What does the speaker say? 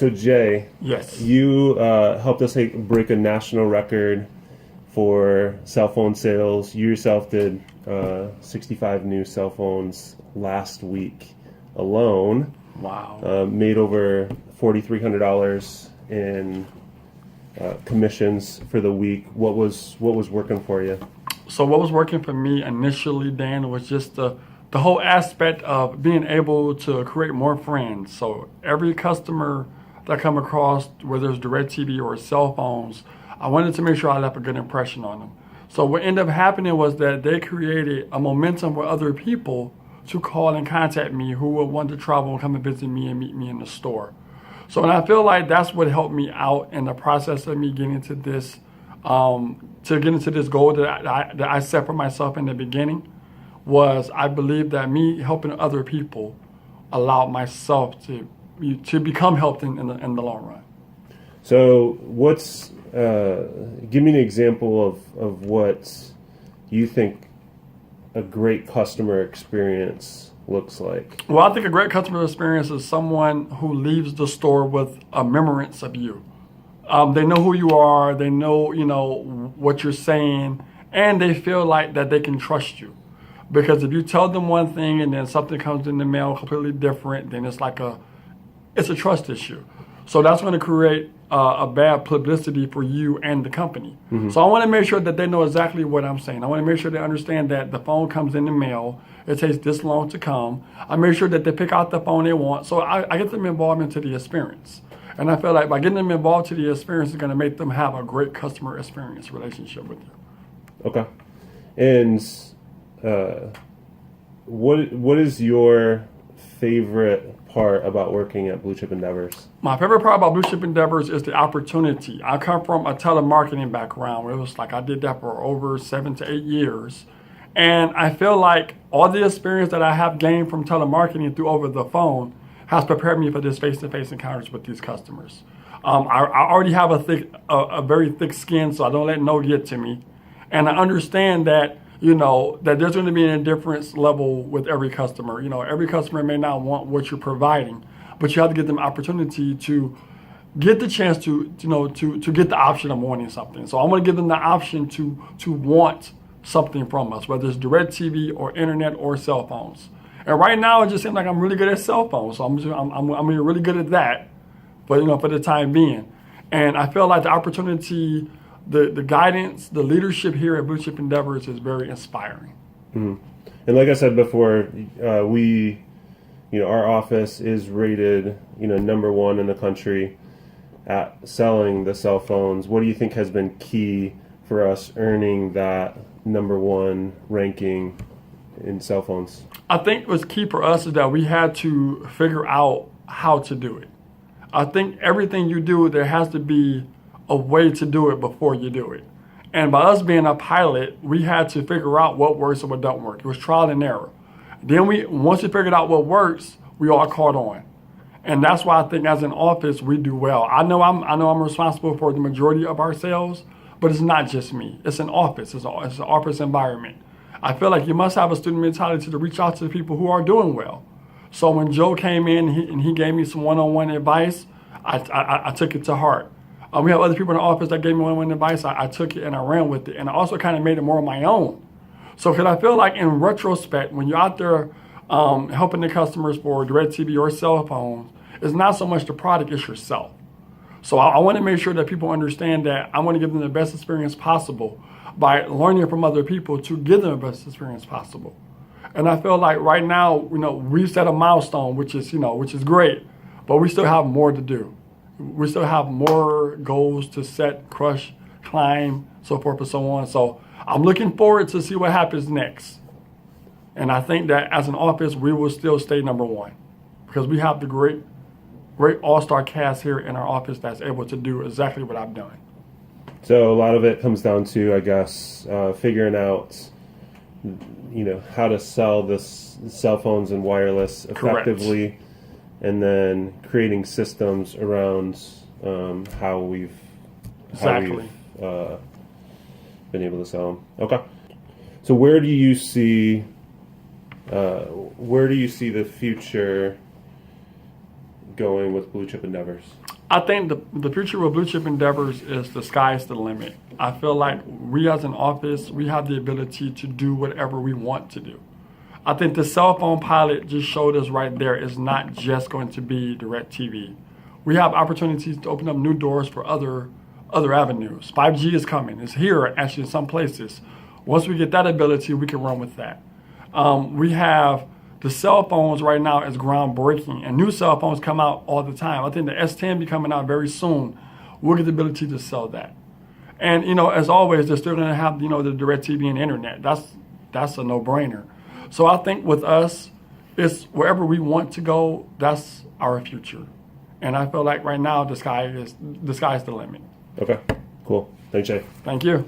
So Jay, Yes. you helped us break a national record for cell phone sales. You yourself did 65 new cell phones last week alone. Wow. Made over $4,300 in commissions for the week. What was working for you? So what was working for me initially, Dan, was just the whole aspect of being able to create more friends. So every customer that I come across, whether it's DirecTV or cell phones, I wanted to make sure I left a good impression on them. So what ended up happening was that they created a momentum with other people to call and contact me who would want to travel and come and visit me and meet me in the store. So, and I feel like that's what helped me out in the process of me getting to this, goal that I set for myself in the beginning. Was I believe that me helping other people allowed myself to become helped in the long run. So give me an example of what you think a great customer experience looks like. Well, I think a great customer experience is someone who leaves the store with a remembrance of you. They know who you are, they know, what you're saying, and they feel like that they can trust you. Because if you tell them one thing and then something comes in the mail completely different, then it's a trust issue. So that's going to create a bad publicity for you and the company. Mm-hmm. So I want to make sure that they know exactly what I'm saying. I want to make sure they understand that the phone comes in the mail. It takes this long to come. I make sure that they pick out the phone they want. So I get them involved into the experience. And I feel like by getting them involved to the experience is going to make them have a great customer experience relationship with you. Okay. And what is your favorite part about working at Blue Chip Endeavors? My favorite part about Blue Chip Endeavors is the opportunity. I come from a telemarketing background where it was like I did that for over 7 to 8 years. And I feel like all the experience that I have gained from telemarketing through over the phone has prepared me for this face-to-face encounters with these customers. I already have a very thick skin, so I don't let no get to me. And I understand that that there's going to be an indifference level with every customer. Every customer may not want what you're providing, but you have to give them opportunity to get the chance to get the option of wanting something. So I want to give them the option to want something from us, whether it's DirecTV or internet or cell phones. And right now, it just seems like I'm really good at cell phones, so I'm really good at that. But for the time being, and I feel like the opportunity. The guidance, the leadership here at Blue Chip Endeavors is very inspiring. Mm-hmm. And like I said before, our office is rated, number 1 in the country at selling the cell phones. What do you think has been key for us earning that number 1 ranking in cell phones? I think what's key for us is that we had to figure out how to do it. I think everything you do, there has to be a way to do it before you do it. And by us being a pilot, we had to figure out what works and what don't work. It was trial and error. Then once we figured out what works, we all caught on. And that's why I think as an office, we do well. I know I'm responsible for the majority of our sales, but it's not just me. It's an office. It's an office environment. I feel like you must have a student mentality to reach out to the people who are doing well. So when Joe came in and he gave me some one-on-one advice, I took it to heart. We have other people in the office that gave me one-on-one advice. I took it and I ran with it. And I also kind of made it more of my own. So because I feel like in retrospect, when you're out there helping the customers for DirecTV or cell phones, it's not so much the product, it's yourself. So I want to make sure that people understand that I want to give them the best experience possible by learning from other people to give them the best experience possible. And I feel like right now, we've set a milestone, which is great, but we still have more to do. We still have more goals to set, crush, climb, so forth and so on. So I'm looking forward to see what happens next. And I think that as an office, we will still stay number 1 because we have the great all-star cast here in our office that's able to do exactly what I'm doing. So a lot of it comes down to, I guess, figuring out, how to sell this cell phones and wireless effectively. Correct. And then creating systems around how we've been able to sell them. Okay. So where do you see the future going with Blue Chip Endeavors? I think the future with Blue Chip Endeavors is the sky's the limit. I feel like we as an office, we have the ability to do whatever we want to do. I think the cell phone pilot just showed us right there is not just going to be DirecTV. We have opportunities to open up new doors for other avenues. 5G is coming. It's here actually in some places. Once we get that ability, we can run with that. We have the cell phones right now is groundbreaking, and new cell phones come out all the time. I think the S10 be coming out very soon. We'll get the ability to sell that. And, as always, they're still going to have, the DirecTV and internet. That's a no-brainer. So I think with us, it's wherever we want to go, that's our future. And I feel like right now the sky is the limit. Okay, cool. Thanks, Jay. Thank you.